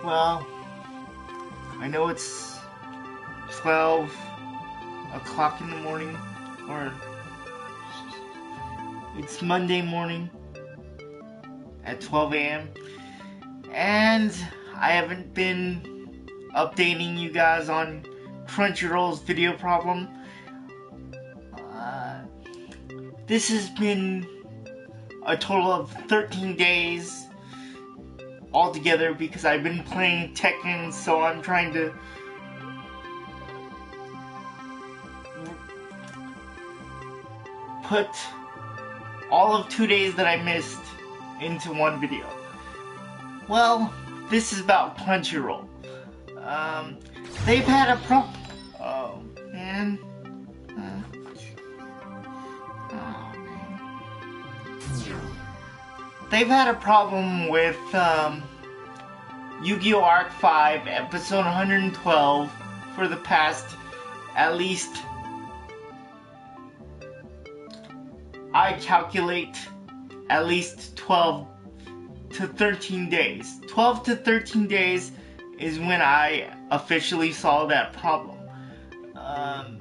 Well, I know it's 12 o'clock in the morning, or it's Monday morning at 12 a.m. and I haven't been updating you guys on Crunchyroll's video problem. This has been a total of 13 days altogether because I've been playing Tekken, so I'm trying to put all of 2 days that I missed into one video. Well, this is about Crunchyroll. They've had a oh man. They've had a problem with Yu-Gi-Oh! Arc 5, episode 112 for the past, at least, I calculate, at least 12 to 13 days. 12 to 13 days is when I officially saw that problem.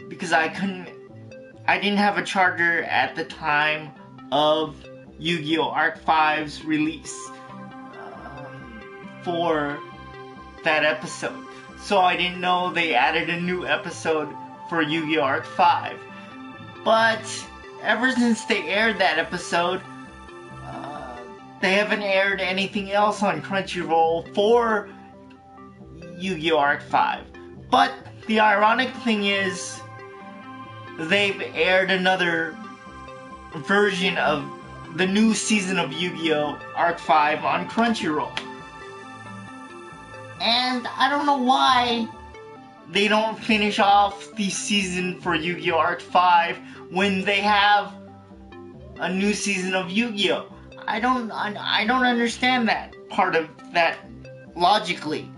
Because I didn't have a charger at the time of Yu-Gi-Oh! Arc 5's release for that episode. So I didn't know they added a new episode for Yu-Gi-Oh! Arc 5. But ever since they aired that episode, they haven't aired anything else on Crunchyroll for Yu-Gi-Oh! Arc 5. But the ironic thing is, they've aired another version of the new season of Yu-Gi-Oh! Arc 5 on Crunchyroll. And I don't know why they don't finish off the season for Yu-Gi-Oh! Arc 5 when they have a new season of Yu-Gi-Oh! I don't understand that part of that logically.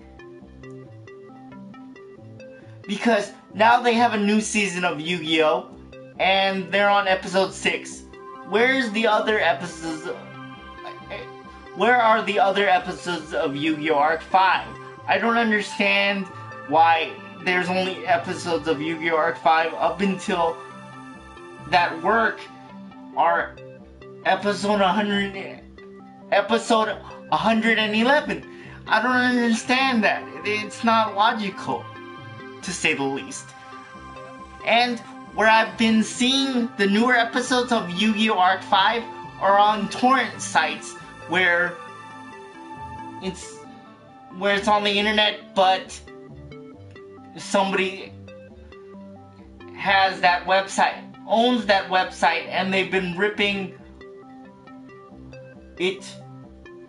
Because now they have a new season of Yu-Gi-Oh! And they're on episode 6. Where's the other episodes? Where are the other episodes of Yu-Gi-Oh! Arc 5? I don't understand why there's only episodes of Yu-Gi-Oh! Arc 5 up until that work are episode 111. I don't understand that. It's not logical, to say the least. And where I've been seeing the newer episodes of Yu-Gi-Oh! Arc 5 are on torrent sites where it's on the internet, but somebody has that website, owns that website, and they've been ripping it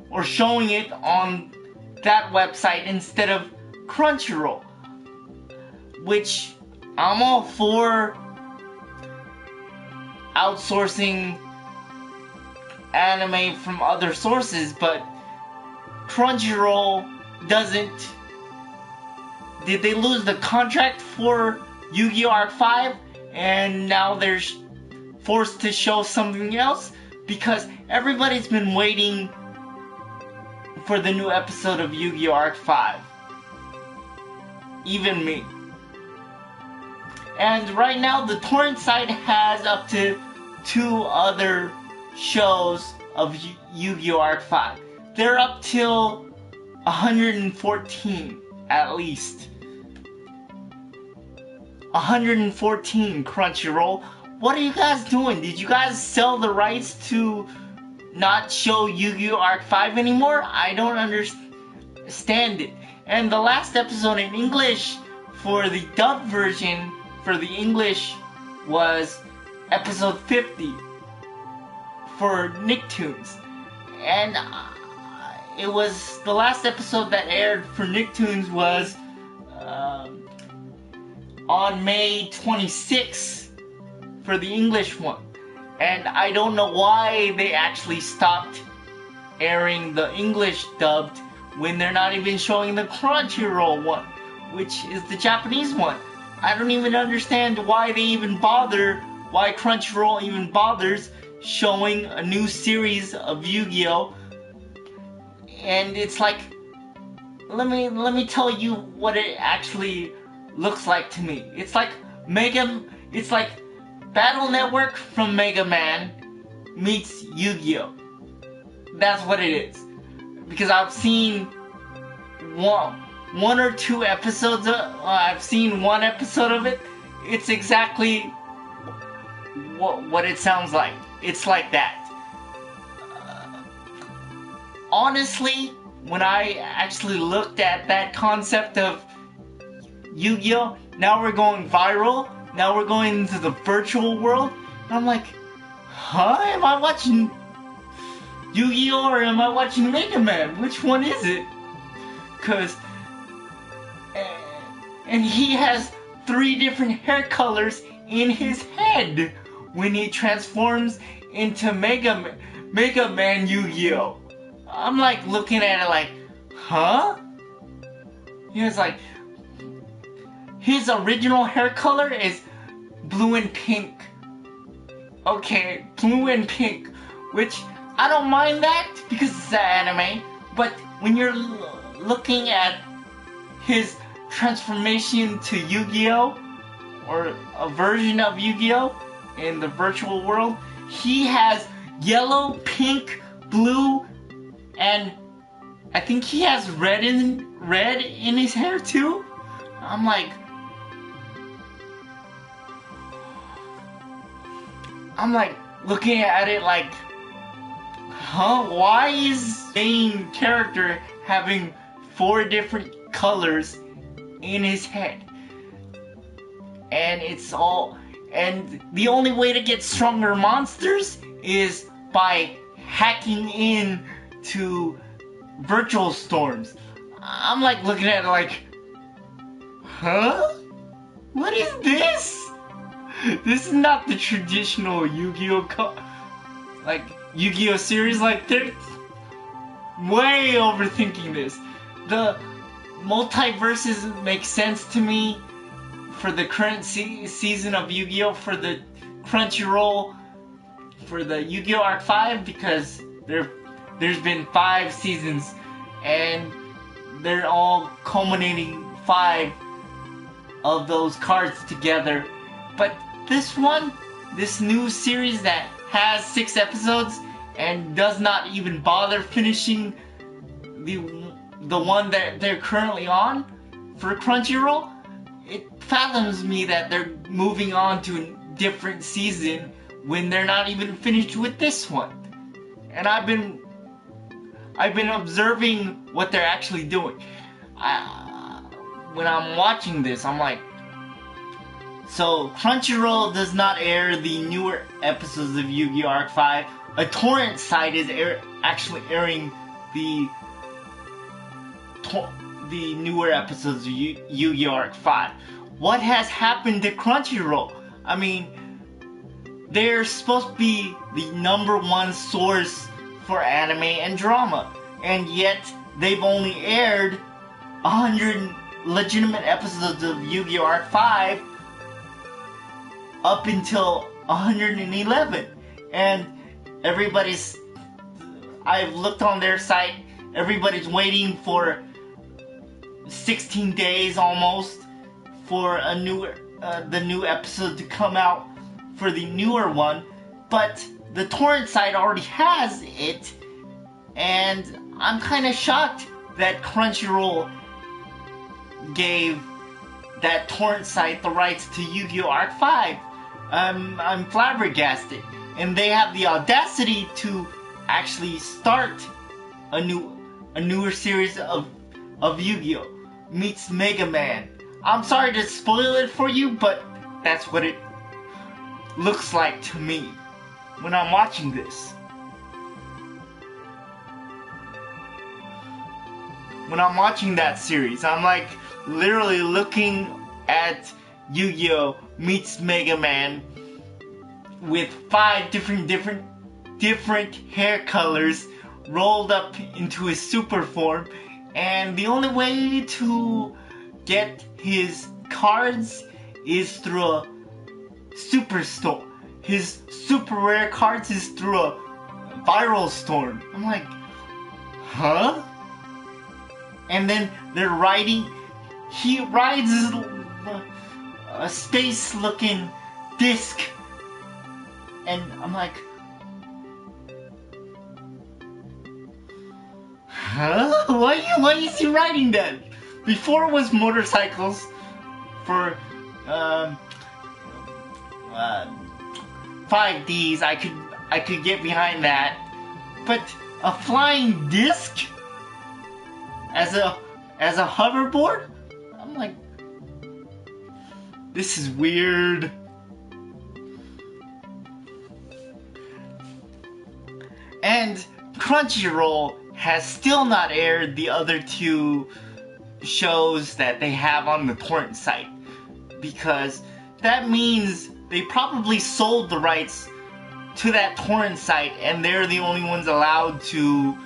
or showing it on that website instead of Crunchyroll, which I'm all for outsourcing anime from other sources, but Crunchyroll doesn't. Did they lose the contract for Yu-Gi-Oh! Arc 5 and now they're forced to show something else? Because everybody's been waiting for the new episode of Yu-Gi-Oh! Arc 5. Even me. And right now the torrent site has up to 2 other shows of Yu-Gi-Oh! Arc 5. They're up till 114 at least. 114 Crunchyroll. What are you guys doing? Did you guys sell the rights to not show Yu-Gi-Oh! Arc 5 anymore? I don't understand it. And the last episode in English for the dub version for the English was episode 50 for Nicktoons. And it was the last episode that aired for Nicktoons was on May 26th for the English one. And I don't know why they actually stopped airing the English dubbed when they're not even showing the Crunchyroll one, which is the Japanese one. I don't even understand why they even bother, why Crunchyroll even bothers showing a new series of Yu-Gi-Oh! And it's like let me tell you what it actually looks like to me. It's like Battle Network from Mega Man meets Yu-Gi-Oh! That's what it is. Because I've seen one or two episodes I've seen one episode of it. It's exactly what it sounds like. It's like that. Honestly, when I actually looked at that concept of Yu-Gi-Oh! Now we're going viral. Now we're going into the virtual world. And I'm like, huh? Am I watching Yu-Gi-Oh! Or am I watching Mega Man? Which one is it? And he has 3 different hair colors in his head when he transforms into Mega Man Yu-Gi-Oh! I'm like looking at it like, huh? He was like, his original hair color is blue and pink. Okay, blue and pink, which I don't mind that because it's an anime, but when you're looking at his transformation to Yu-Gi-Oh! Or a version of Yu-Gi-Oh! In the virtual world, he has yellow, pink, blue, and I think he has red in his hair too. I'm like looking at it like, huh? Why is main character having 4 different colors in his head? And the only way to get stronger monsters is by hacking in to virtual storms. I'm like looking at it like, huh? What is this? This is not the traditional Yu-Gi-Oh! Yu-Gi-Oh! Series. Like, they're way overthinking this. The multiverses make sense to me for the current season of Yu-Gi-Oh! For the Crunchyroll, for the Yu-Gi-Oh! Arc 5, because there's been 5 seasons, and they're all culminating 5 of those cards together. But this new series that has 6 episodes and does not even bother finishing the one that they're currently on for Crunchyroll, it fathoms me that they're moving on to a different season when they're not even finished with this one. And I've been observing what they're actually doing. When I'm watching this, I'm like, so Crunchyroll does not air the newer episodes of Yu-Gi-Oh! Arc 5. A torrent site is actually airing the newer episodes of Yu-Gi-Oh! Arc 5. What has happened to Crunchyroll? I mean, they're supposed to be the #1 source for anime and drama, and yet they've only aired 100 legitimate episodes of Yu-Gi-Oh! Arc 5 up until 111. And I've looked on their site, everybody's waiting for 16 days almost for the new episode to come out for the newer one, but the torrent site already has it, and I'm kind of shocked that Crunchyroll gave that torrent site the rights to Yu-Gi-Oh! Arc 5. I'm flabbergasted, and they have the audacity to actually start a newer series of Yu-Gi-Oh! Meets Mega Man. I'm sorry to spoil it for you, but that's what it looks like to me when I'm watching this. When I'm watching that series, I'm like literally looking at Yu-Gi-Oh! Meets Mega Man with 5 different hair colors rolled up into his super form, and the only way to get his cards is through a superstore. His super rare cards is through a viral storm. I'm like, huh? and then they're riding. He rides a space-looking disc, and I'm like, huh? Why is he riding that? Before it was motorcycles for 5Ds. I could get behind that, but a flying disc as a hoverboard? I'm like, this is weird. And Crunchyroll has still not aired the other two shows that they have on the torrent site, because that means they probably sold the rights to that torrent site and they're the only ones allowed to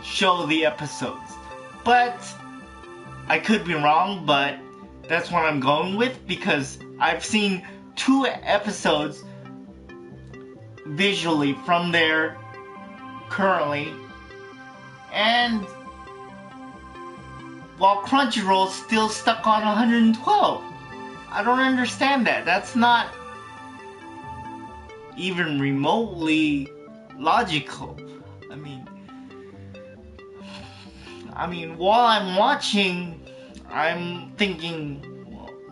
show the episodes. But I could be wrong, but that's what I'm going with, because I've seen 2 episodes visually from there currently, and while Crunchyroll's still stuck on 112. I don't understand that. That's not even remotely logical. I mean, while I'm watching, I'm thinking,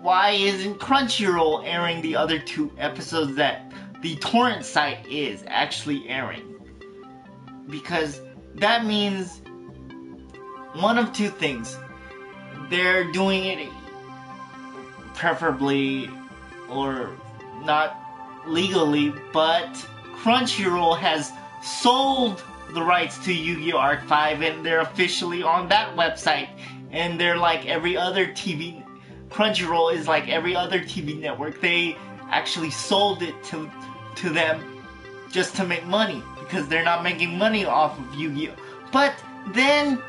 why isn't Crunchyroll airing the other 2 episodes that the torrent site is actually airing? Because that means one of 2 things. They're doing it preferably or not legally, but Crunchyroll has sold the rights to Yu-Gi-Oh! Arc 5 and they're officially on that website, and they're like every other TV. Crunchyroll is like every other TV network. They actually sold it to them just to make money, because they're not making money off of Yu-Gi-Oh! But then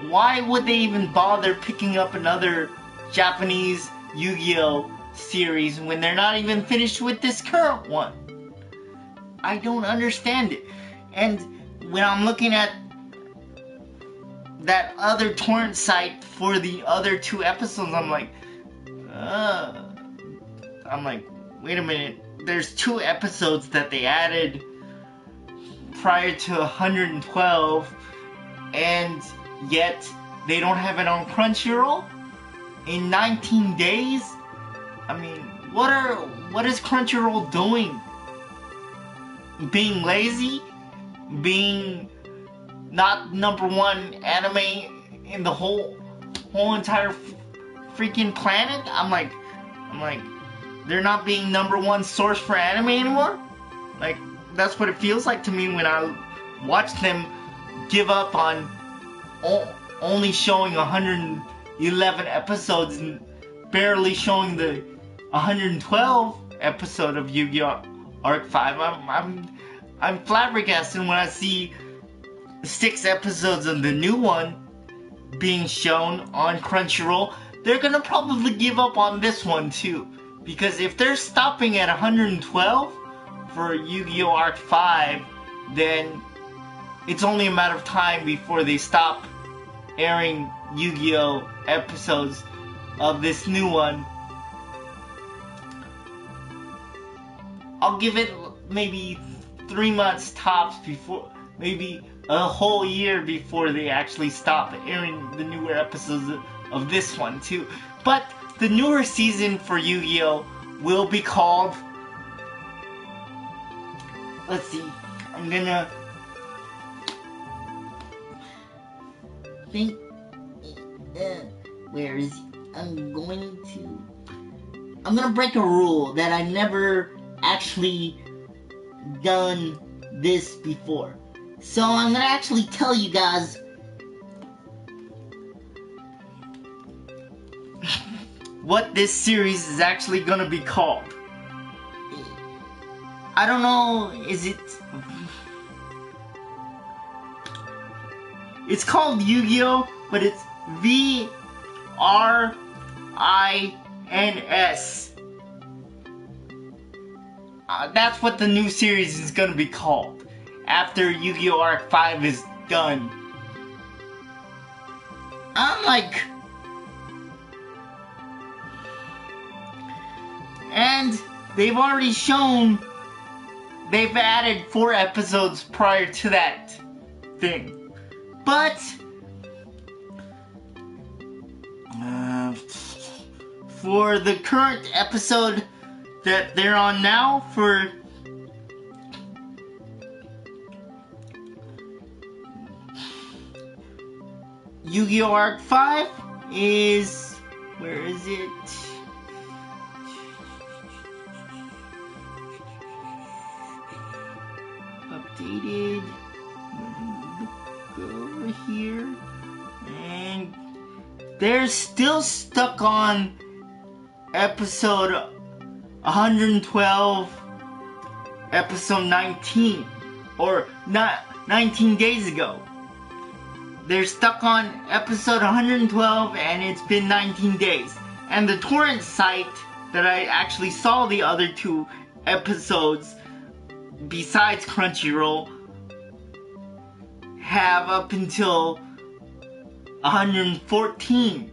why would they even bother picking up another Japanese Yu-Gi-Oh! Series when they're not even finished with this current one? I don't understand it. And when I'm looking at that other torrent site for the other 2 episodes, I'm like, wait a minute. There's 2 episodes that they added prior to 112, and yet they don't have it on Crunchyroll in 19 days? I mean, what is Crunchyroll doing? Being lazy? Being not #1 anime in the whole entire freaking planet? I'm like, they're not being #1 source for anime anymore? Like, that's what it feels like to me when I watch them give up on only showing 111 episodes and barely showing the 112 episode of Yu-Gi-Oh! Arc 5. I'm flabbergasted when I see 6 episodes of the new one being shown on Crunchyroll. They're gonna probably give up on this one too, because if they're stopping at 112 for Yu-Gi-Oh! Arc 5, then it's only a matter of time before they stop airing Yu-Gi-Oh! Episodes of this new one. I'll give it maybe 3 months tops before, maybe a whole year before they actually stop airing the newer episodes of this one too. But the newer season for Yu-Gi-Oh! Will be called, let's see, I'm gonna think, where is he? I'm gonna break a rule that I never actually done this before. So I'm gonna actually tell you guys what this series is actually gonna be called. I don't know, it's called Yu-Gi-Oh! But it's VRINS. That's what the new series is gonna be called. after Yu-Gi-Oh! Arc 5 is done. I'm like... And they've already shown they've added 4 episodes prior to that thing. But for the current episode that they're on now for Yu-Gi-Oh! Arc 5 is... where is it? Updated. Go over here. And they're still stuck on episode 112, episode 19. Or not 19 days ago. They're stuck on episode 112 and it's been 19 days. And the torrent site that I actually saw the other 2 episodes besides Crunchyroll have up until 114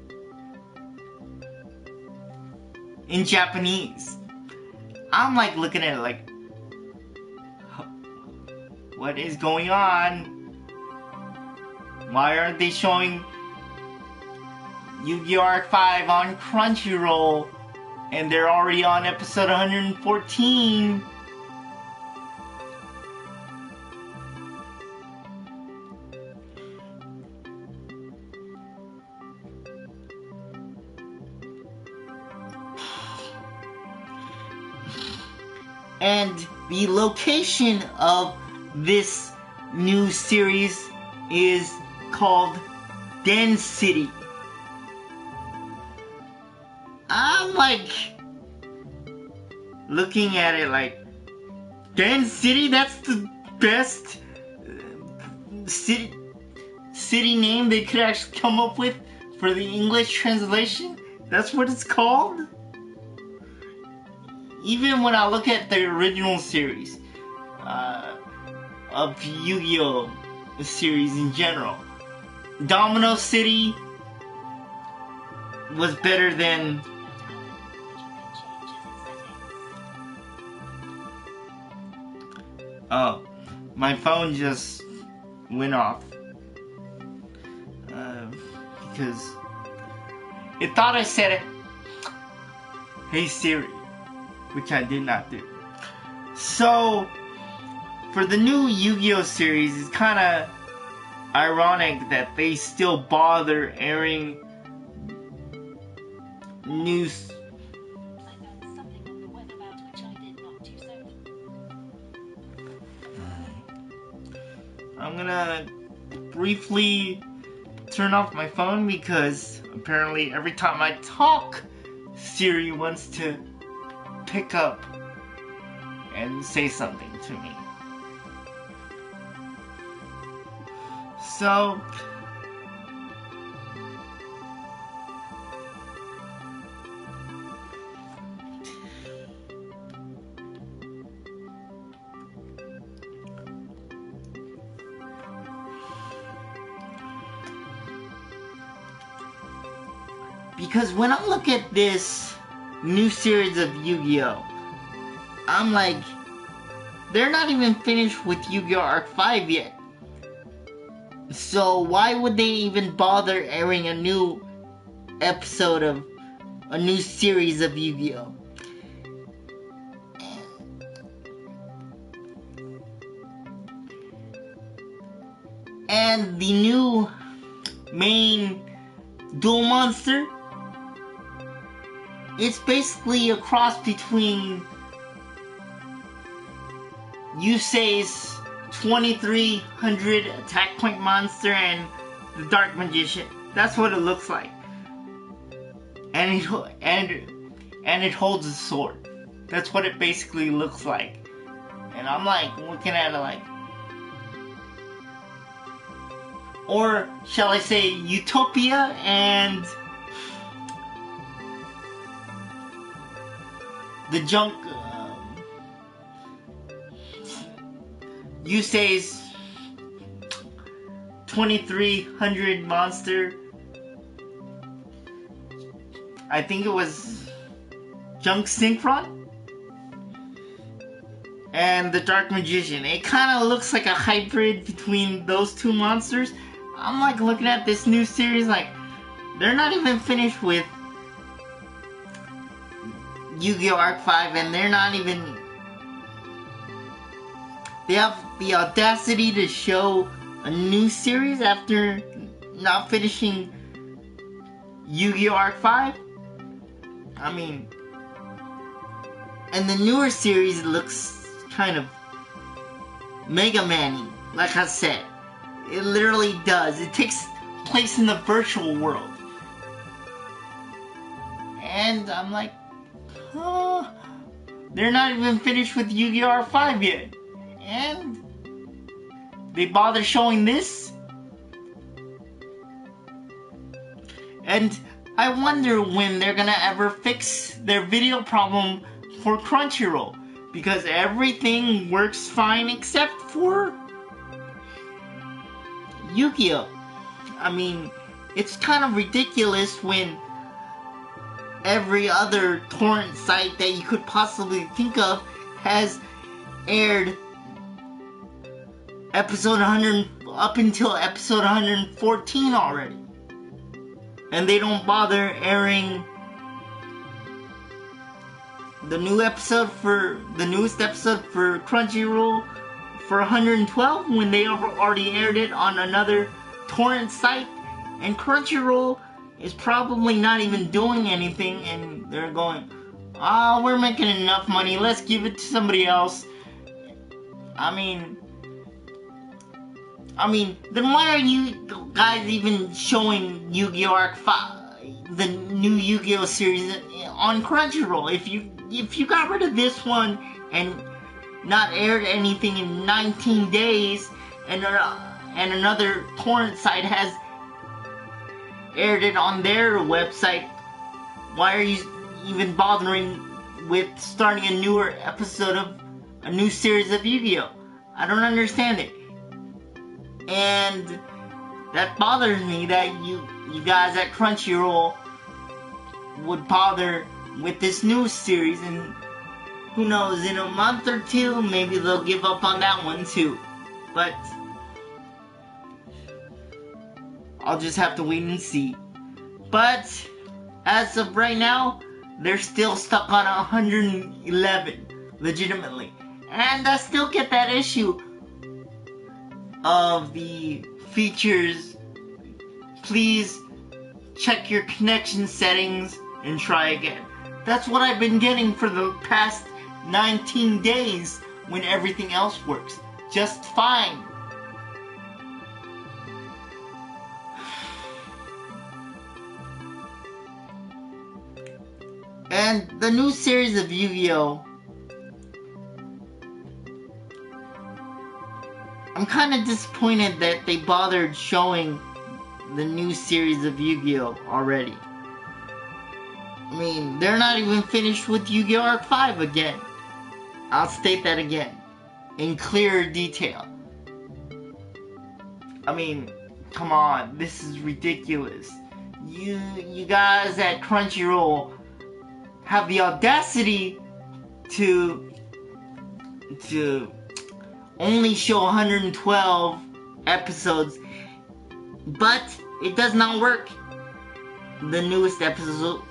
in Japanese. I'm like looking at it like, what is going on? Why aren't they showing Yu-Gi-Oh! Arc 5 on Crunchyroll and they're already on episode 114? And the location of this new series is called Den City. I'm like looking at it like, Den City? That's the best city name they could actually come up with for the English translation? That's what it's called? Even when I look at the original series of Yu-Gi-Oh! Series in general, Domino City was better than oh, my phone just went off because it thought I said it, "Hey Siri," which I did not do. So for the new Yu-Gi-Oh! Series, it's kind of ironic that they still bother airing news. I'm gonna briefly turn off my phone because apparently every time I talk, Siri wants to pick up and say something to me. So because when I look at this new series of Yu-Gi-Oh! I'm like, they're not even finished with Yu-Gi-Oh! Arc 5 yet. So why would they even bother airing a new episode of a new series of Yu-Gi-Oh! And the new main duel monster, it's basically a cross between Yusei's 2300 attack point monster and the Dark Magician. That's what it looks like. And it holds a sword. That's what it basically looks like. And I'm like looking at it like, or shall I say Utopia and Yusei's 2300 monster. I think it was Junk Synchron. And the Dark Magician. It kind of looks like a hybrid between those two monsters. I'm like looking at this new series like, they're not even finished with Yu-Gi-Oh! Arc 5, and they're not even... They have the audacity to show a new series after not finishing Yu-Gi-Oh! Arc 5? I mean... And the newer series looks kind of Mega Man-y, like I said. It literally does. It takes place in the virtual world. And I'm like, huh? They're not even finished with Yu-Gi-Oh! Arc 5 yet. And they bother showing this? And I wonder when they're gonna ever fix their video problem for Crunchyroll. Because everything works fine except for Yu-Gi-Oh! I mean, it's kind of ridiculous when every other torrent site that you could possibly think of has aired episode 100 up until episode 114 already. And they don't bother airing the newest episode for Crunchyroll for 112 when they already aired it on another torrent site. And Crunchyroll is probably not even doing anything, and they're going, we're making enough money, let's give it to somebody else. I mean, then why are you guys even showing Yu-Gi-Oh! Arc 5, the new Yu-Gi-Oh! Series on Crunchyroll? If you got rid of this one and not aired anything in 19 days, and another torrent site has aired it on their website, why are you even bothering with starting a newer episode of a new series of Yu-Gi-Oh? I don't understand it. And that bothers me that you guys at Crunchyroll would bother with this new series, and who knows, in a month or two maybe they'll give up on that one too. But I'll just have to wait and see. But as of right now, they're still stuck on 111, legitimately. And I still get that issue of the features. Please check your connection settings and try again. That's what I've been getting for the past 19 days when everything else works just fine. And the new series of Yu-Gi-Oh! I'm kind of disappointed that they bothered showing the new series of Yu-Gi-Oh! Already. I mean, they're not even finished with Yu-Gi-Oh! Arc 5 again. I'll state that again, in clearer detail. I mean, come on, this is ridiculous. You guys at Crunchyroll have the audacity to only show 112 episodes, but it does not work. The newest episode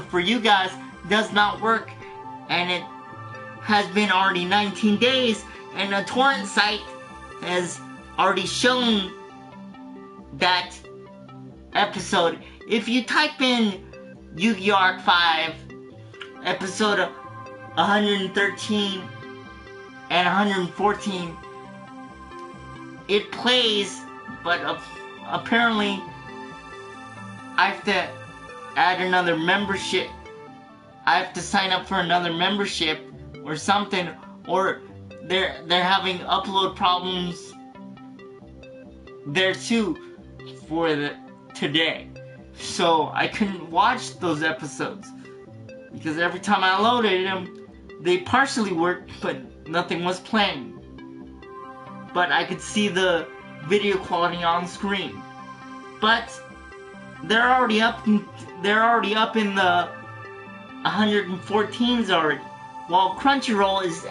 for you guys does not work, and it has been already 19 days, and a torrent site has already shown that episode. If you type in Yu-Gi-Oh! Arc 5 episode 113 and 114, it plays, but apparently I have to add another membership. I have to sign up for another membership or something, or they're having upload problems there too for today. So I couldn't watch those episodes because every time I loaded them, they partially worked, but nothing was playing. but I could see the video quality on screen. But they're already up in the 114s already, while Crunchyroll is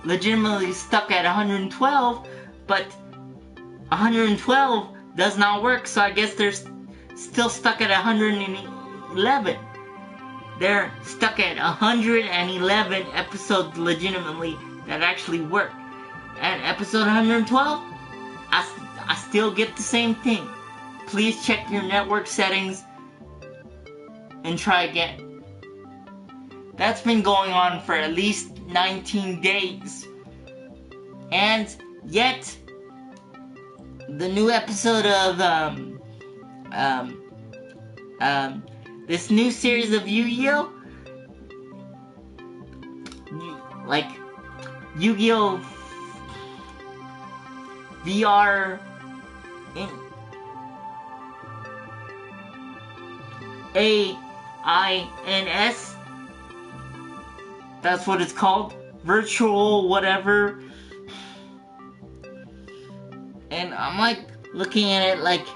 legitimately stuck at 112, but 112 does not work, so I guess they're still stuck at 111. They're stuck at 111 episodes legitimately that actually work. And episode 112, I still get the same thing. Please check your network settings and try again. That's been going on for at least 19 days. And yet, the new episode of this new series of Yu-Gi-Oh! Like Yu-Gi-Oh! VR AINS. That's what it's called. Virtual whatever. And I'm like looking at it like,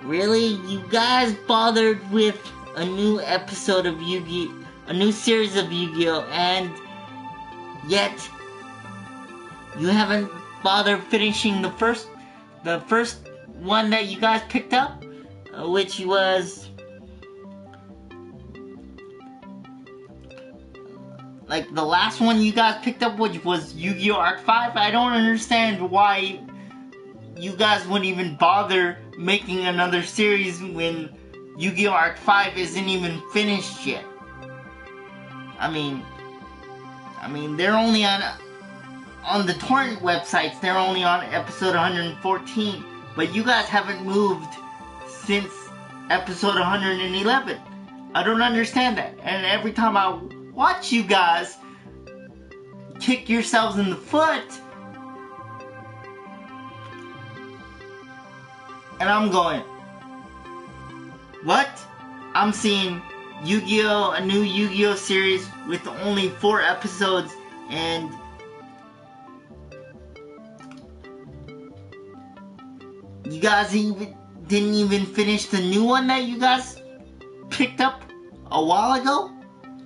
really? You guys bothered with a new episode of Yu-Gi-Oh! A new series of Yu-Gi-Oh! And yet you haven't bothered finishing the first one that you guys picked up, which was like the last one you guys picked up, which was Yu-Gi-Oh! Arc 5. I don't understand why you guys wouldn't even bother making another series when Yu-Gi-Oh! Arc 5 isn't even finished yet. I mean, they're only on the torrent websites, they're only on episode 114, but you guys haven't moved since episode 111. I don't understand that. And every time I watch you guys kick yourselves in the foot, and I'm going, what? I'm seeing Yu-Gi-Oh! A new Yu-Gi-Oh! Series with only 4 episodes, and you guys didn't even finish the new one that you guys picked up a while ago?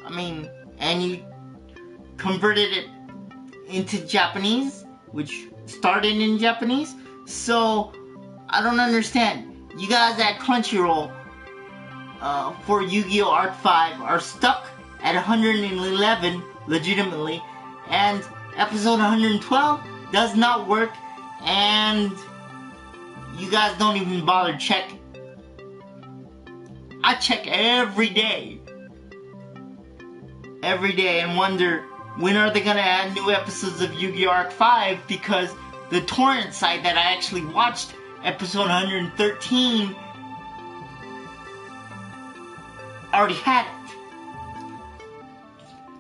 I mean, and you converted it into Japanese, which started in Japanese? So, I don't understand. You guys at Crunchyroll for Yu-Gi-Oh! Arc 5 are stuck at 111 legitimately, and episode 112 does not work, and you guys don't even bother checking. I check every day and wonder when are they gonna add new episodes of Yu-Gi-Oh! Arc 5, because the torrent site that I actually watched episode 113 already had it.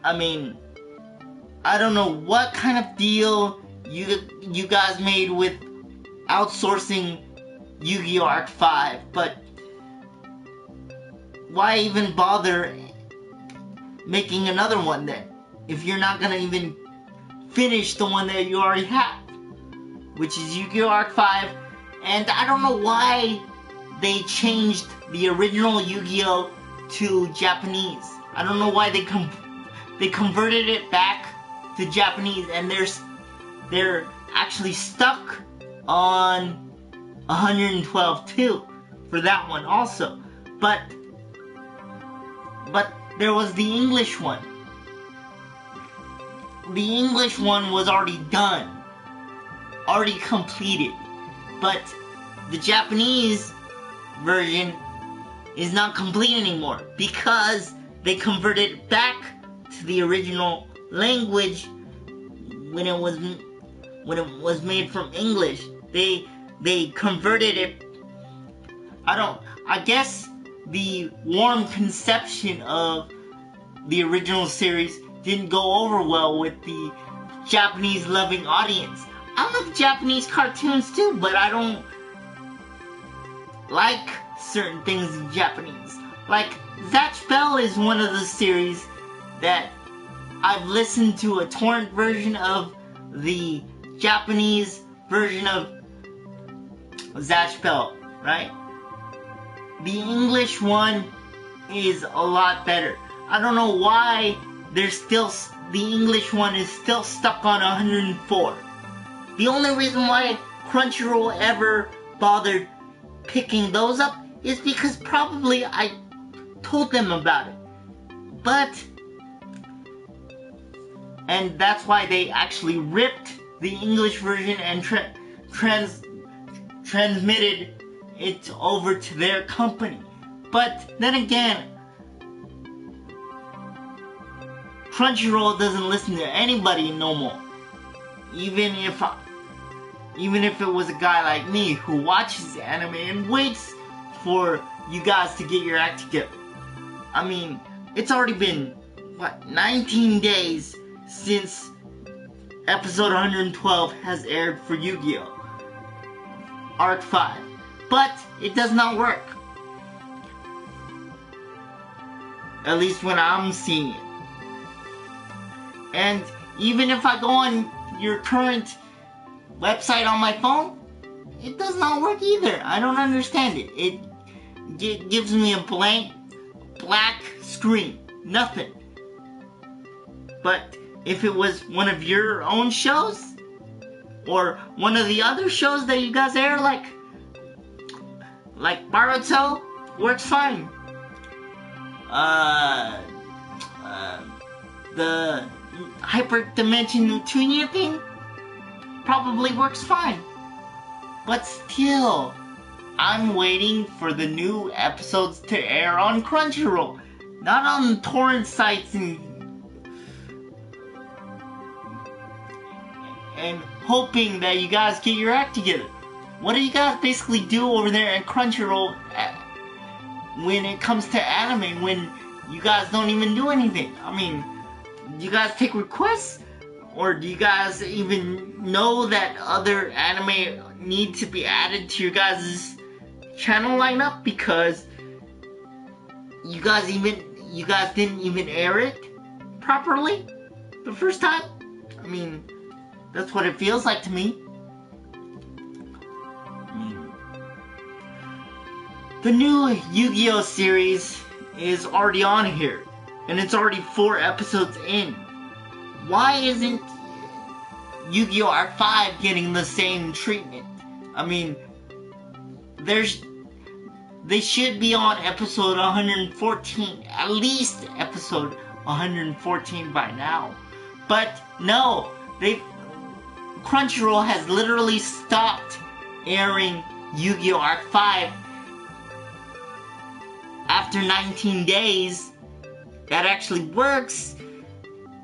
I mean, I don't know what kind of deal you guys made with outsourcing Yu-Gi-Oh! Arc 5, but why even bother making another one then, if you're not gonna even finish the one that you already have, which is Yu-Gi-Oh! Arc 5. And I don't know why they changed the original Yu-Gi-Oh! To Japanese. I don't know why they converted it back to Japanese, and they're actually stuck on 112 too for that one also. But there was the English one. The English one was already done, already completed, but the Japanese version is not complete anymore because they converted it back to the original language when it was made from English. They converted it. I guess the warm conception of the original series didn't go over well with the Japanese loving audience. I love Japanese cartoons too, but I don't like certain things in Japanese. Like, Zatch Bell is one of the series that I've listened to a torrent version of the Japanese version of Zatch Bell, right? The English one is a lot better. I don't know why the English one is still stuck on 104. The only reason why Crunchyroll ever bothered picking those up is because probably I told them about it. And that's why they actually ripped the English version and transmitted it over to their company. But then again, Crunchyroll doesn't listen to anybody no more. Even if it was a guy like me who watches anime and waits for you guys to get your act together. I mean, it's already been, 19 days since episode 112 has aired for Yu-Gi-Oh! Arc 5. But it does not work. At least when I'm seeing it. And even if I go on your current website on my phone, it does not work either. I don't understand it. It gives me a black screen. Nothing. But if it was one of your own shows, or one of the other shows that you guys air, like Baruto, works fine. The Hyperdimension Tunia thing probably works fine. But still, I'm waiting for the new episodes to air on Crunchyroll, not on torrent sites and hoping that you guys get your act together. What do you guys basically do over there at Crunchyroll when it comes to anime, when you guys don't even do anything? I mean, do you guys take requests? Or do you guys even know that other anime need to be added to your guys' channel lineup? Because you guys didn't even air it properly the first time? I mean, that's what it feels like to me. The new Yu-Gi-Oh! Series is already on here, and it's already 4 episodes in. Why isn't Yu-Gi-Oh! Arc 5 getting the same treatment? I mean, they should be on episode 114, at least episode 114 by now. But no, Crunchyroll has literally stopped airing Yu-Gi-Oh! Arc 5 after 19 days. That actually works,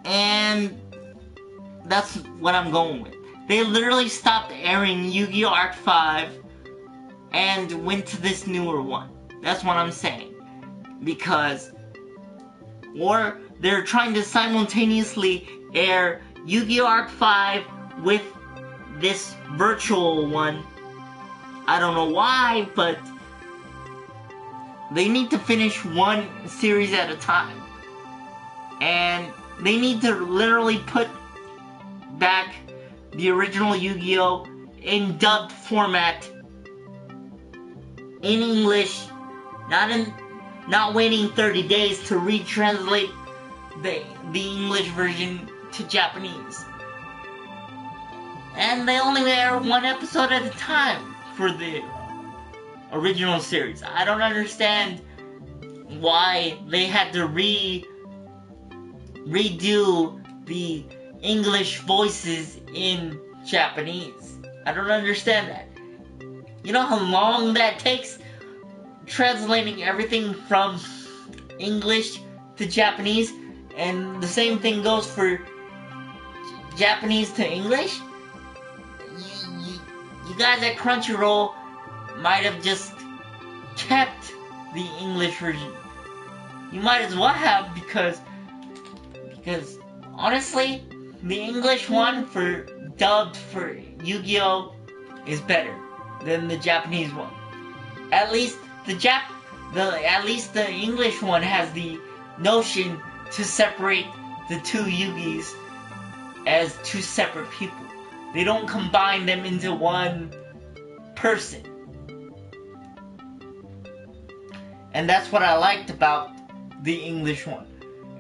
and that's what I'm going with. They literally stopped airing Yu-Gi-Oh! Arc 5 and went to this newer one. That's what I'm saying. Or they're trying to simultaneously air Yu-Gi-Oh! Arc 5 with this virtual one. I don't know why, but they need to finish one series at a time. And they need to literally put back the original Yu-Gi-Oh! In dubbed format in English, not waiting 30 days to retranslate the English version to Japanese. And they only air 1 episode at a time for the original series. I don't understand why they had to redo the English voices in Japanese. I don't understand that. You know how long that takes translating everything from English to Japanese? And the same thing goes for Japanese to English? You guys at Crunchyroll might have just kept the English version. You might as well have, because honestly, the English one for dubbed for Yu-Gi-Oh! Is better than the Japanese one. At least the English one has the notion to separate the two Yugis as two separate people. They don't combine them into one person. And that's what I liked about the English one.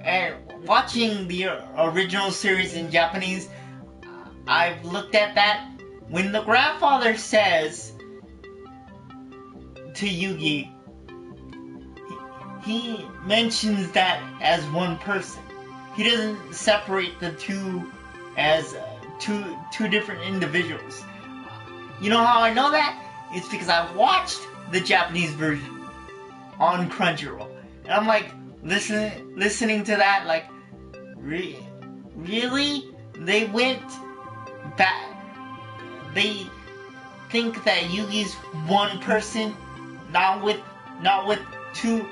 And watching the original series in Japanese, I've looked at that. When the grandfather says to Yugi, he mentions that as one person. He doesn't separate the two as two different individuals. You know how I know that? It's because I've watched the Japanese version on Crunchyroll. And I'm like, listening to that, like, really? They went back. They think that Yugi's one person, not with two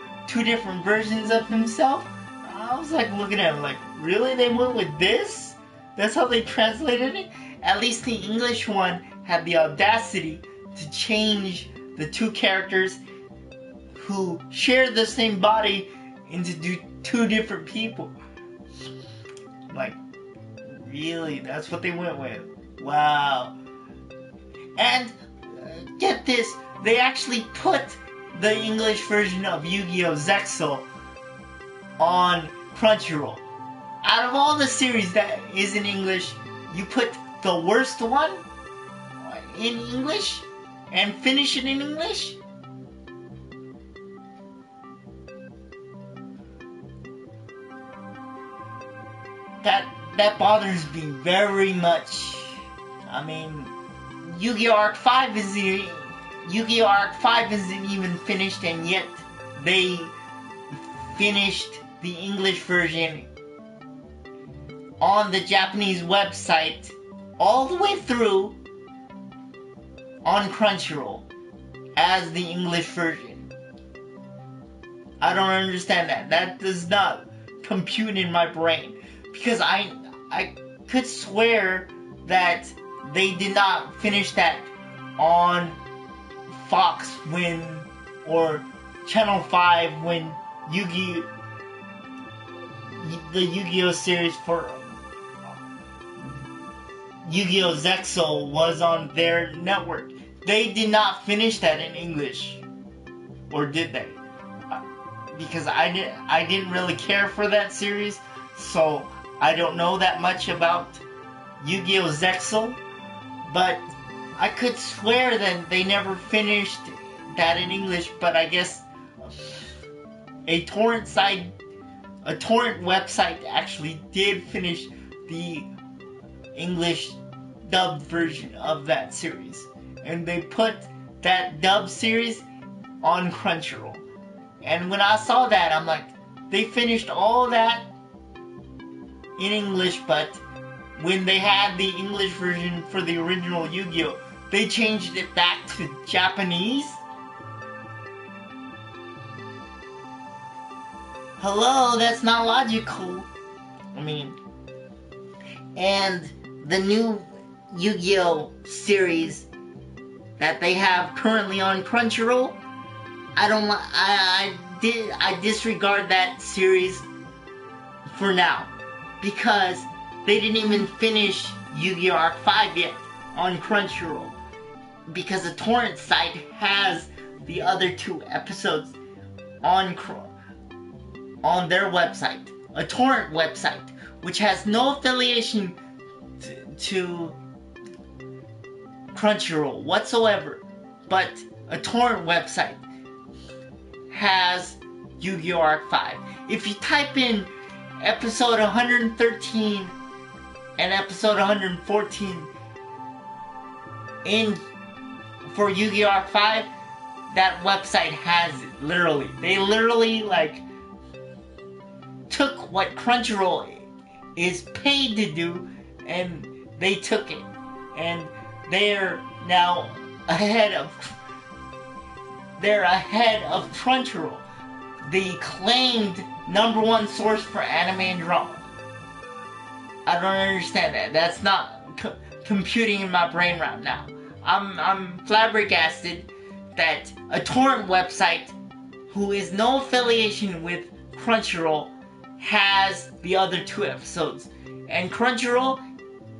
different versions of himself. I was like looking at him like, really? They went with this? That's how they translated it? At least the English one had the audacity to change the two characters who share the same body into two different people. Like, really? That's what they went with? Wow. And get this, they actually put the English version of Yu-Gi-Oh! Zexal on Crunchyroll. Out of all the series that is in English, you put the worst one in English and finish it in English? That bothers me very much. I mean, Yu-Gi-Oh! Arc 5 isn't even finished, and yet they finished the English version on the Japanese website all the way through on Crunchyroll as the English version. I don't understand that. That does not compute in my brain, because I could swear that they did not finish that on Fox or Channel 5 when the Yu-Gi-Oh! Series for Yu-Gi-Oh! Zexal was on their network. They did not finish that in English. Or did they? Because I didn't really care for that series, so I don't know that much about Yu-Gi-Oh! Zexal, but I could swear that they never finished that in English, but I guess a torrent website actually did finish the English dubbed version of that series. And they put that dubbed series on Crunchyroll. And when I saw that, I'm like, they finished all that in English, but when they had the English version for the original Yu-Gi-Oh!, they changed it back to Japanese? Hello, that's not logical. I mean, and the new Yu-Gi-Oh! Series that they have currently on Crunchyroll, I disregard that series for now, because they didn't even finish Yu-Gi-Oh! Arc 5 yet on Crunchyroll, because the torrent site has the other two episodes on their website, a torrent website, which has no affiliation to Crunchyroll whatsoever, but a torrent website has Yu-Gi-Oh! Arc 5. If you type in episode 113 and episode 114 for Yu-Gi-Oh! Arc 5, that website has it, literally. They literally, took what Crunchyroll is paid to do, and they took it. And they're now ahead of Crunchyroll, the claimed #1 source for anime and drama. I don't understand that. That's not computing in my brain right now. I'm flabbergasted that a torrent website who is no affiliation with Crunchyroll has the other two episodes. And Crunchyroll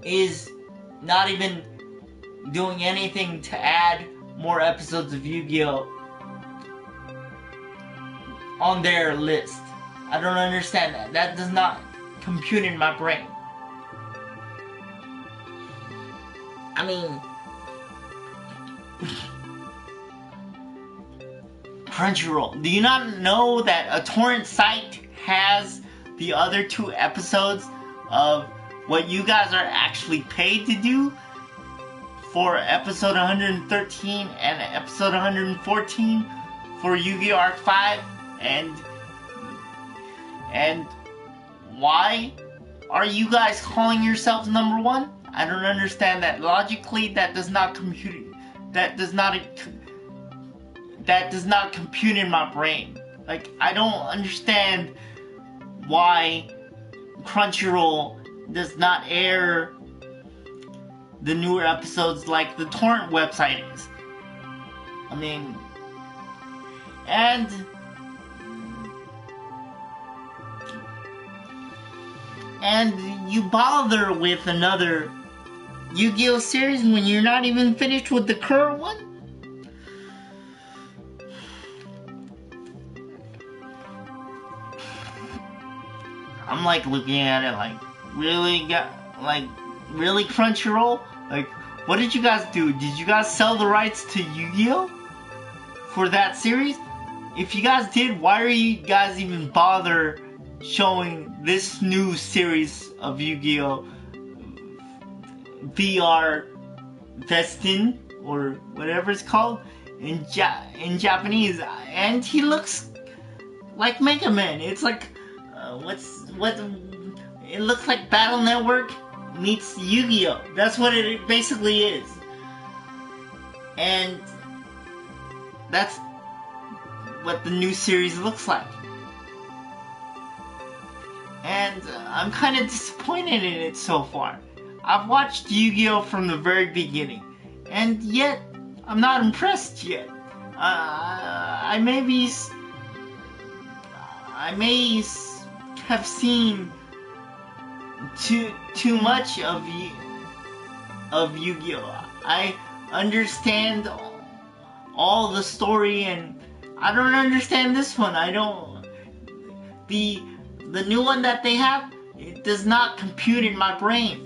is not even doing anything to add more episodes of Yu-Gi-Oh! On their list. I don't understand that. That does not compute in my brain. I mean, Crunchyroll. Do you not know that a torrent site has the other 2 episodes of what you guys are actually paid to do for episode 113 and episode 114 for Yu-Gi-Oh! Arc 5? And why are you guys calling yourselves number 1? I don't understand that. Logically, that does not compute. That does not compute in my brain. Like, I don't understand why Crunchyroll does not air the newer episodes like the torrent website is. I mean, and you bother with another Yu-Gi-Oh! Series when you're not even finished with the current one? I'm like looking at it like, really Crunchyroll? Like, what did you guys do? Did you guys sell the rights to Yu-Gi-Oh! For that series? If you guys did, why are you guys even bother showing this new series of Yu-Gi-Oh! VR Destin, or whatever it's called, in Japanese, and he looks like Mega Man. It's like, it looks like Battle Network meets Yu-Gi-Oh! That's what it basically is. And that's what the new series looks like. And I'm kind of disappointed in it so far. I've watched Yu-Gi-Oh! From the very beginning, and yet I'm not impressed yet. I may have seen too much of Yu-Gi-Oh! I understand all the story, and I don't understand this one. I don't. The new one that they have, it does not compute in my brain.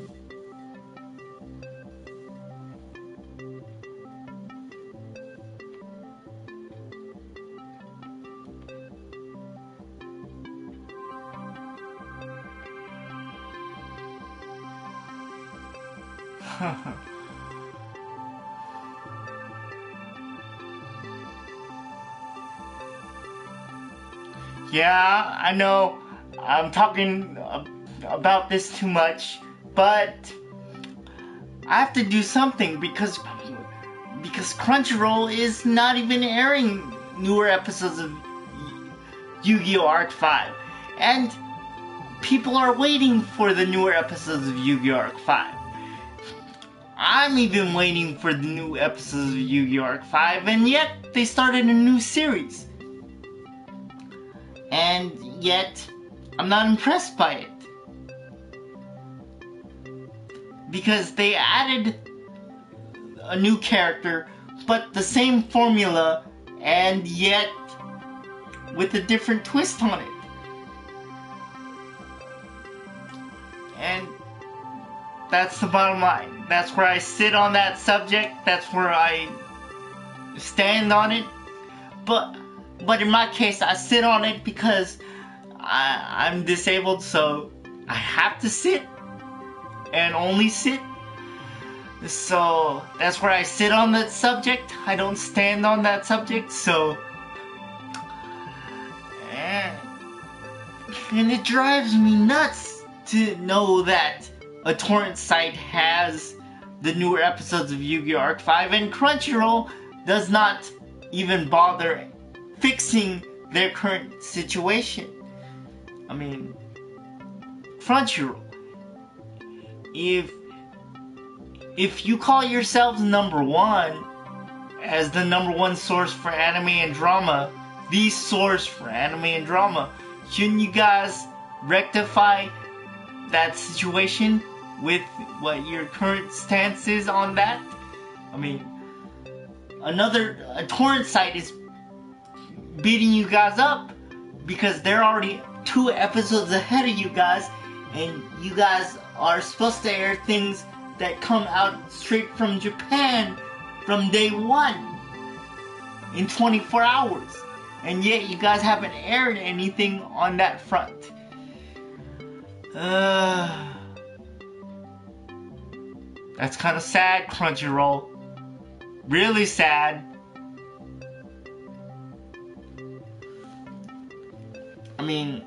Yeah, I know I'm talking about this too much, but I have to do something because Crunchyroll is not even airing newer episodes of Yu-Gi-Oh! Arc 5, and people are waiting for the newer episodes of Yu-Gi-Oh! Arc 5. I'm even waiting for the new episodes of Yu-Gi-Oh! Arc 5, and yet they started a new series. And yet, I'm not impressed by it. Because they added a new character, but the same formula, and yet with a different twist on it. And that's the bottom line. That's where I sit on that subject. That's where I stand on it. But in my case, I sit on it because I'm disabled, so I have to sit and only sit. So that's where I sit on that subject. I don't stand on that subject, so. And it drives me nuts to know that a torrent site has the newer episodes of Yu-Gi-Oh! Arc 5, and Crunchyroll does not even bother fixing their current situation. I mean, Crunchyroll, if you call yourselves number 1 as the number 1 source for anime and drama, the source for anime and drama, shouldn't you guys rectify that situation with what your current stance is on that. I mean, a torrent site is beating you guys up because they're already 2 episodes ahead of you guys, and you guys are supposed to air things that come out straight from Japan from day 1 in 24 hours, and yet you guys haven't aired anything on that front. That's kind of sad, Crunchyroll. Really sad. I mean,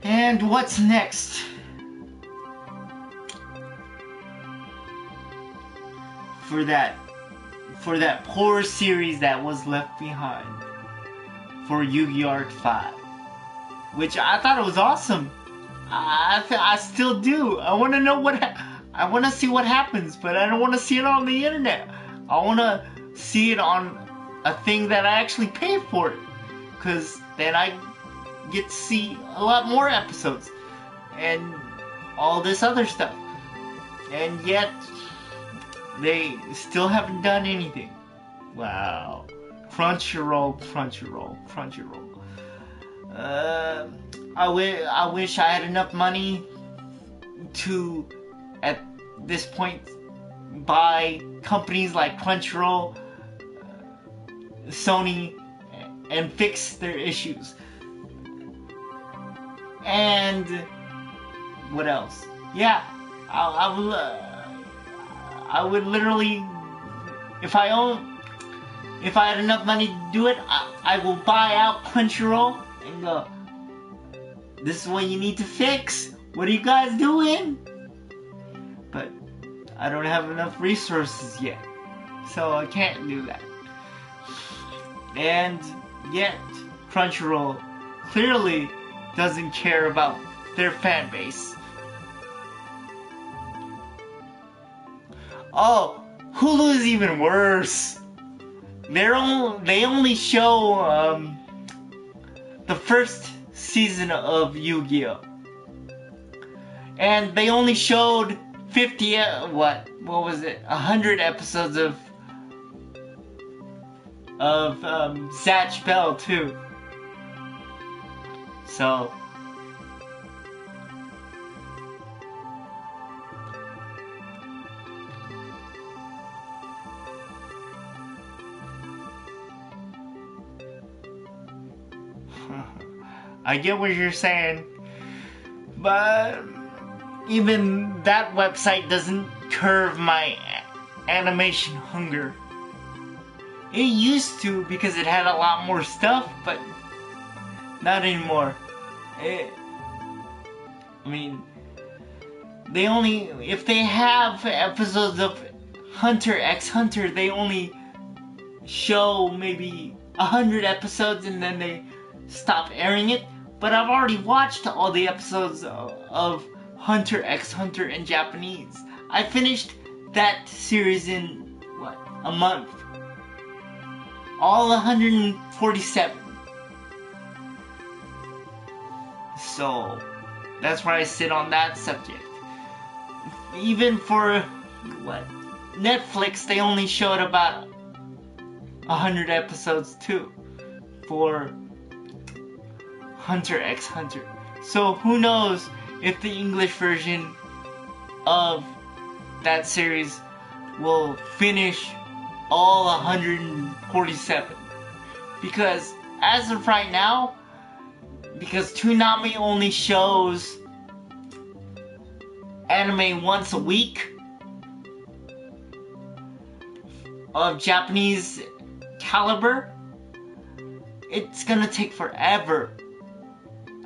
and what's next? For that poor series that was left behind for Yu-Gi-Oh! Arc 5, which I thought it was awesome. I still do. I want to know I want to see what happens, but I don't want to see it on the internet. I want to see it on a thing that I actually pay for it, because then I get to see a lot more episodes and all this other stuff. And yet they still haven't done anything. Wow. Crunchyroll. I wish I had enough money to, at this point, buy companies like Crunchyroll, Sony, and fix their issues. And what else? Yeah, I would literally, if I had enough money to do it, I will buy out Crunchyroll and go, this is what you need to fix. What are you guys doing? But I don't have enough resources yet, so I can't do that. And yet, Crunchyroll clearly doesn't care about their fan base. Oh, Hulu is even worse. They only show the first season of Yu-Gi-Oh! And they only showed 100 episodes of Zatch Bell too. So I get what you're saying, but even that website doesn't curb my animation hunger. It used to, because it had a lot more stuff, but not anymore. I mean, if they have episodes of Hunter x Hunter, they only show maybe 100 episodes and then they stop airing it. But I've already watched all the episodes of Hunter x Hunter in Japanese. I finished that series in, a month? All 147. So, that's where I sit on that subject. Even for, Netflix, they only showed about 100 episodes too, for Hunter x Hunter. So who knows if the English version of that series will finish all 147. Because as of right now, because Toonami only shows anime once a week of Japanese caliber, it's gonna take forever.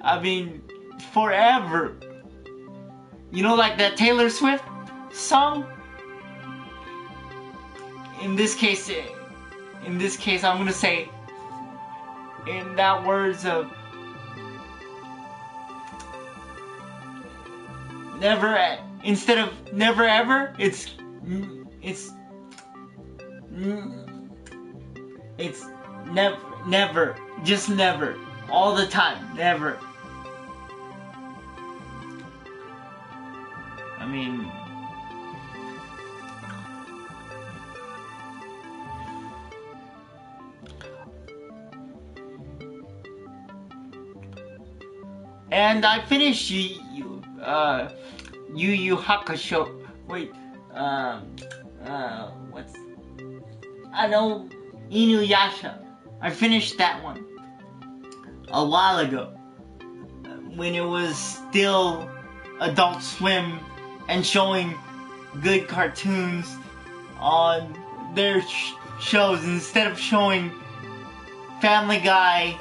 I mean, forever. You know, like that Taylor Swift song? In this case, I'm gonna say, in that words of never, instead of never ever, it's never, just never, all the time, never. mean, and I finished Yu Yu Hakusho. Wait, what's, I know, Inuyasha. I finished that one a while ago, when it was still Adult Swim and showing good cartoons on their shows instead of showing Family Guy,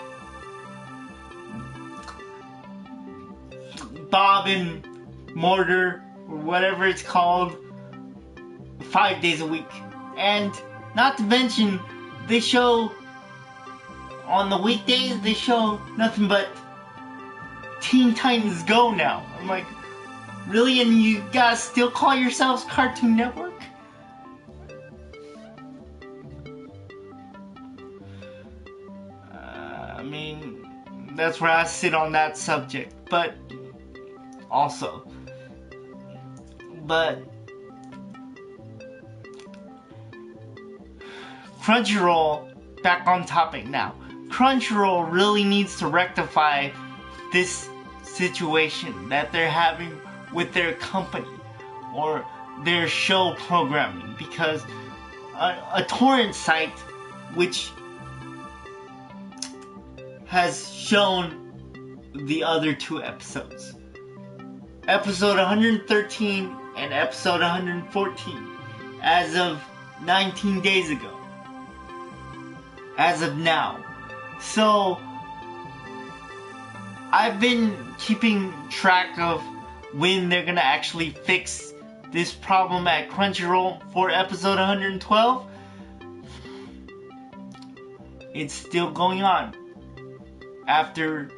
Bob and Mortar, or whatever it's called, 5 days a week. And not to mention, they show, on the weekdays, they show nothing but Teen Titans Go now. I'm like, really? And you guys still call yourselves Cartoon Network? I mean, that's where I sit on that subject. But Crunchyroll, back on topic now. Crunchyroll really needs to rectify this situation that they're having with their company or their show programming, because a torrent site which has shown the other two episodes, episode 113 and episode 114, as of 19 days ago, as of now. So I've been keeping track of when they're gonna actually fix this problem at Crunchyroll for episode 112. It's still going on after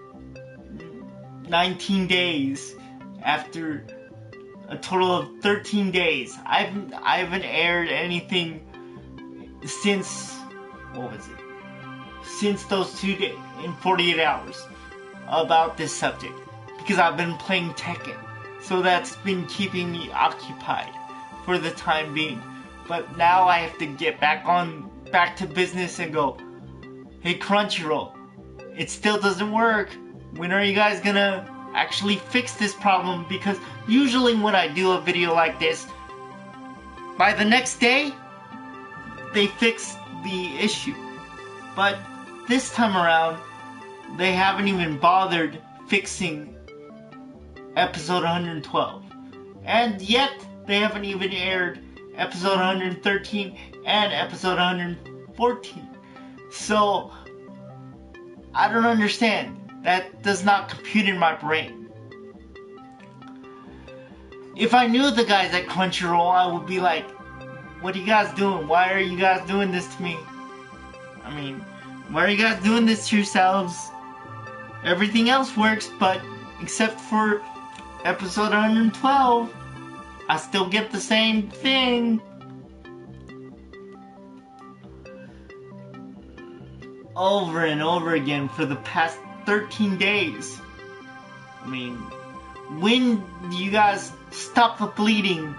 19 days, after a total of 13 days. I haven't aired anything since, what was it? Since those 2 days, in 48 hours, about this subject, because I've been playing Tekken. So that's been keeping me occupied for the time being. But now I have to get back to business and go, hey Crunchyroll, it still doesn't work. When are you guys gonna actually fix this problem? Because usually when I do a video like this, by the next day, they fix the issue. But this time around, they haven't even bothered fixing episode 112. And yet, they haven't even aired episode 113 and episode 114. So, I don't understand. That does not compute in my brain. If I knew the guys at Crunchyroll, I would be like, what are you guys doing? Why are you guys doing this to me? I mean, why are you guys doing this to yourselves? Everything else works, but except for episode 112, I still get the same thing. Over and over again for the past 13 days. I mean, when do you guys stop the bleeding?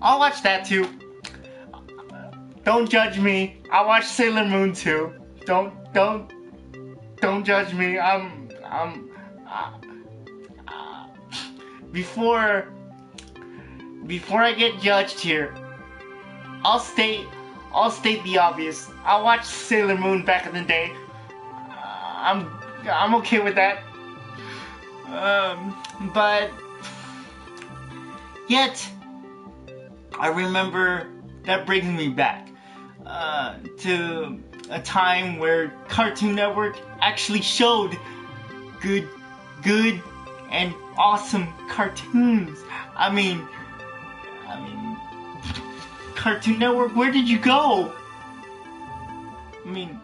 I'll watch that too. Don't judge me. I watched Sailor Moon too. Don't judge me. Before I get judged here, I'll state the obvious. I watched Sailor Moon back in the day. I'm okay with that. But yet I remember that brings me back to a time where Cartoon Network actually showed good and awesome cartoons. I mean, Cartoon Network, where did you go? I mean,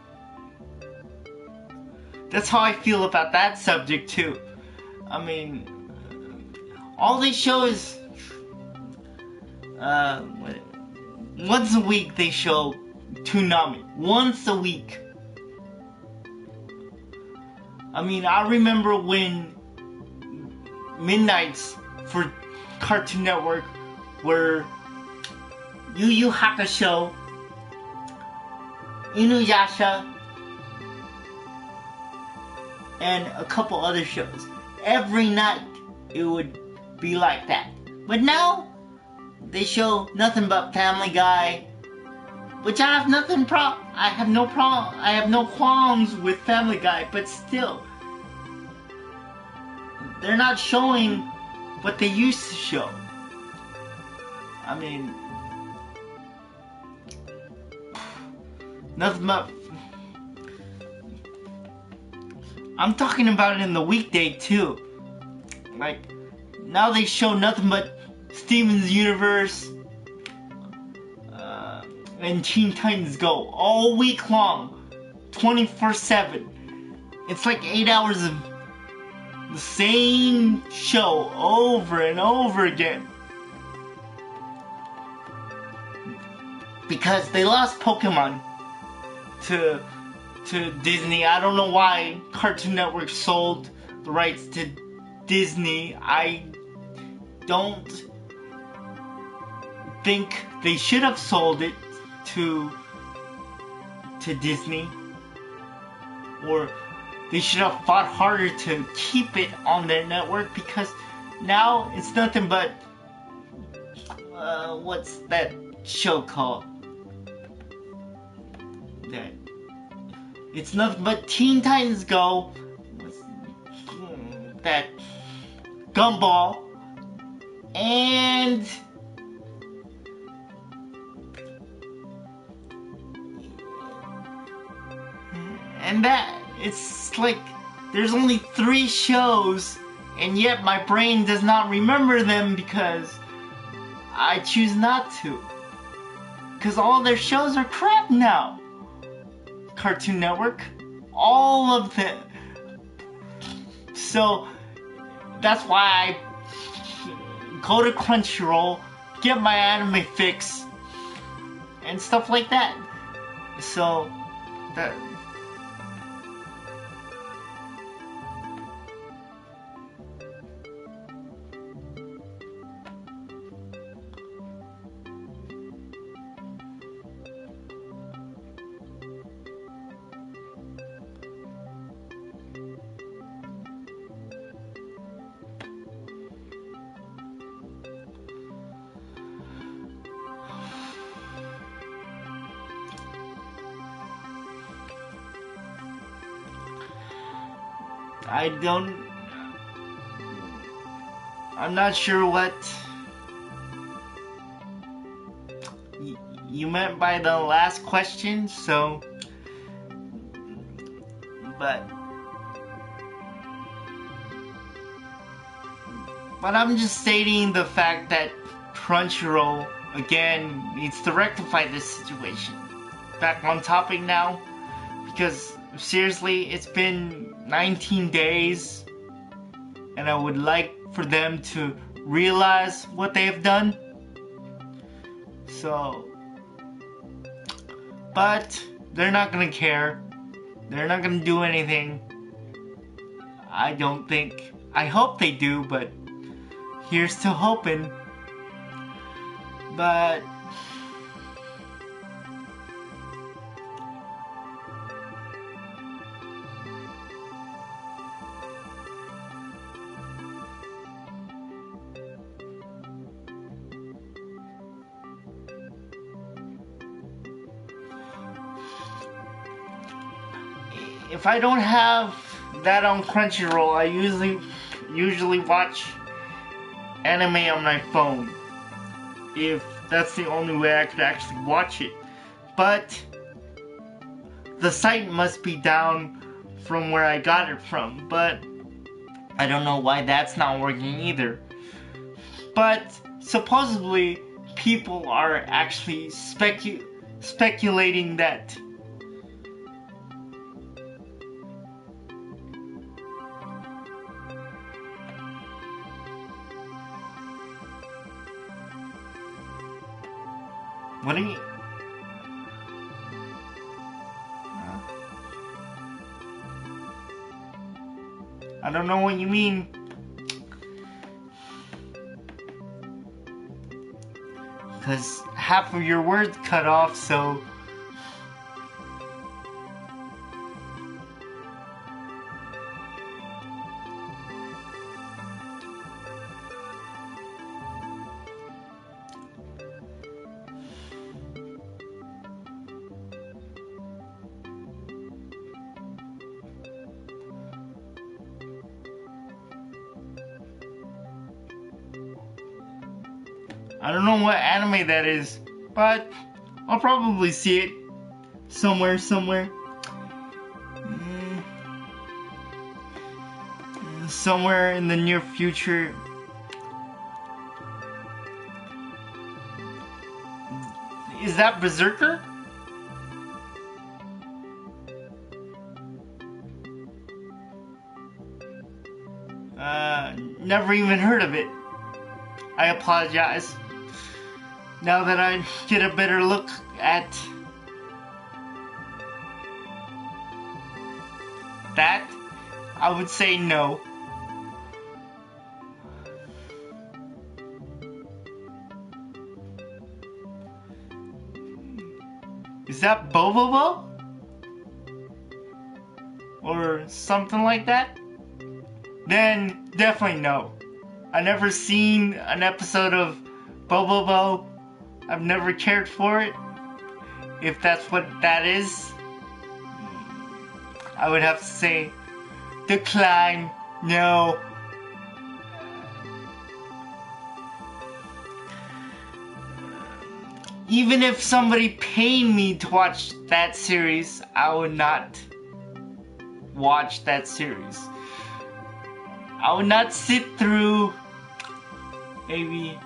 that's how I feel about that subject too. I mean, all they show is Once a week they show Toonami. Once a week. I mean, I remember when midnights for Cartoon Network were Yu Yu Hakusho, Inuyasha, and a couple other shows. Every night it would be like that. But now they show nothing but Family Guy, which I have I have no qualms with Family Guy, but still, they're not showing what they used to show. I mean, nothing but. I'm talking about it in the weekday too. Like, now they show nothing but Steven's Universe and Teen Titans Go all week long, 24/7. It's like 8 hours of the same show over and over again. Because they lost Pokemon to Disney. I don't know why Cartoon Network sold the rights to Disney. I don't think they should have sold it to Disney, or they should have fought harder to keep it on their network, because now it's nothing but what's that show called? That it's nothing but Teen Titans Go, that Gumball, and that it's like there's only 3 shows, and yet my brain does not remember them because I choose not to. Because all their shows are crap now. Cartoon Network, all of them. So that's why I go to Crunchyroll, get my anime fix, and stuff like that. So that. I'm not sure what you meant by the last question, so, but I'm just stating the fact that Crunchyroll, again, needs to rectify this situation. Back on topic now, because seriously, it's been 19 days, and I would like for them to realize what they have done. So, but they're not gonna care. They're not gonna do anything. I don't think. I hope they do, but here's to hoping. But if I don't have that on Crunchyroll, I usually watch anime on my phone, if that's the only way I could actually watch it. But the site must be down from where I got it from, but I don't know why that's not working either. But supposedly people are actually speculating that What do you... I don't know what you mean. Because half of your words cut off, so... I don't know what anime that is, but I'll probably see it somewhere. Somewhere in the near future. Is that Berserker? Never even heard of it. I apologize. Now that I get a better look at that, I would say no. Is that Bobobo? Or something like that? Then definitely no. I've never seen an episode of Bobobo. I've never cared for it. If that's what that is, I would have to say decline. No. Even if somebody paid me to watch that series, I would not watch that series. I would not sit through maybe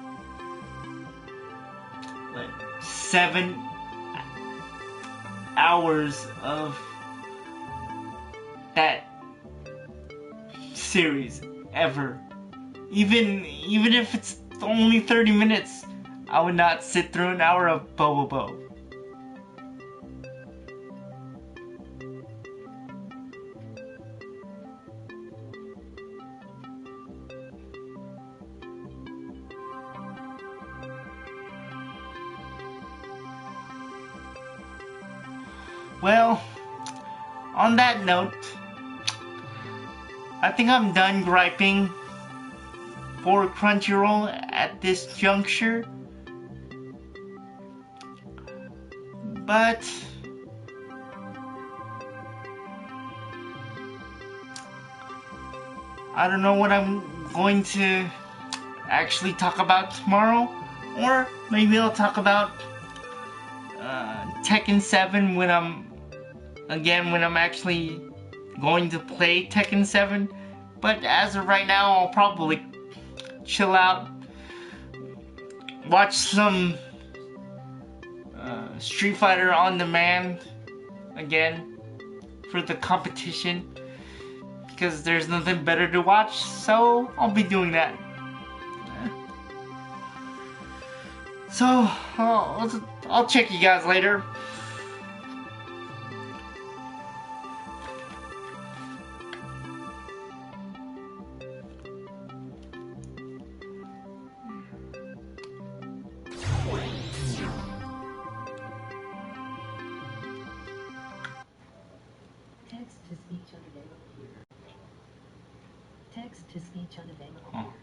like 7 hours of that series ever. Even if it's only 30 minutes, I would not sit through an hour of Bobobo. Well, on that note, I think I'm done griping for Crunchyroll at this juncture. But I don't know what I'm going to actually talk about tomorrow, or maybe I'll talk about Tekken 7 when I'm actually going to play Tekken 7. But as of right now, I'll probably chill out, watch some Street Fighter on demand again for the competition, because there's nothing better to watch, so I'll be doing that. So I'll check you guys later. Text to speech unavailable here. Text to speech unavailable here.